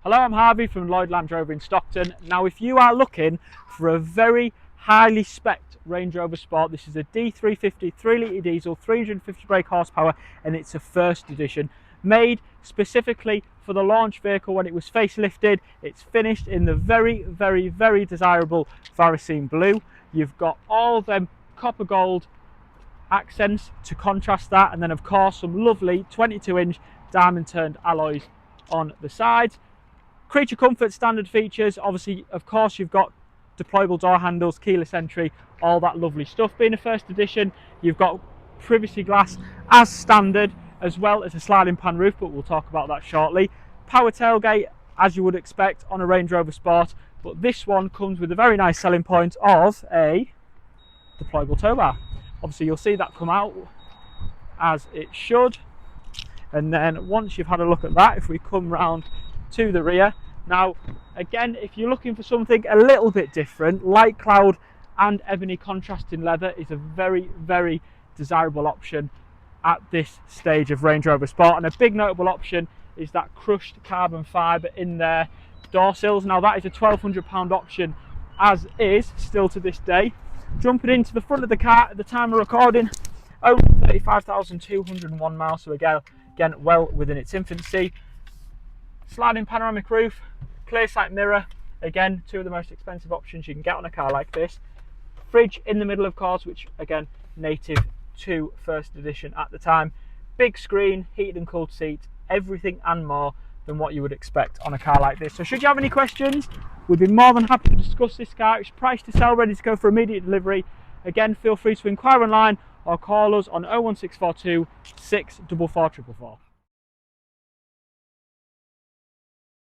Hello, I'm Harvey from Lloyd Land Rover in Stockton. Now, if you are looking for a very highly spec'd Range Rover Sport, this is a D350 3-litre diesel, 350 brake horsepower, and it's a first edition. Made specifically for the launch vehicle when it was facelifted. It's finished in the very desirable Varesine Blue. You've got all them copper gold accents to contrast that, and then of course some lovely 22-inch diamond turned alloys on the sides. Creature comfort standard features, obviously, of course, you've got deployable door handles, keyless entry, all that lovely stuff. Being a first edition, you've got privacy glass as standard, as well as a sliding pan roof, but we'll talk about that shortly. Power tailgate, as you would expect on a Range Rover Sport, but this one comes with a very nice selling point of a deployable tow bar. Obviously, you'll see that come out as it should. And then once you've had a look at that, if we come round to the rear, now again, if you're looking for something a little bit different, Light Cloud and Ebony contrasting leather is a very desirable option at this stage of Range Rover Sport. And a big notable option is that crushed carbon fibre in their door sills. Now that is a £1,200 option as is, still to this day. Jumping into the front of the car at the time of recording, only 35,201 miles, so again well within its infancy. Sliding panoramic roof, clear sight mirror, again two of the most expensive options you can get on a car like this. Fridge in the middle, of course, which again native to first edition at the time. Big screen, heated and cooled seats, everything and more than what you would expect on a car like this. So should you have any questions, we'd be more than happy to discuss this car. It's priced to sell, ready to go for immediate delivery. Again, feel free to inquire online or call us on 01642 644 444.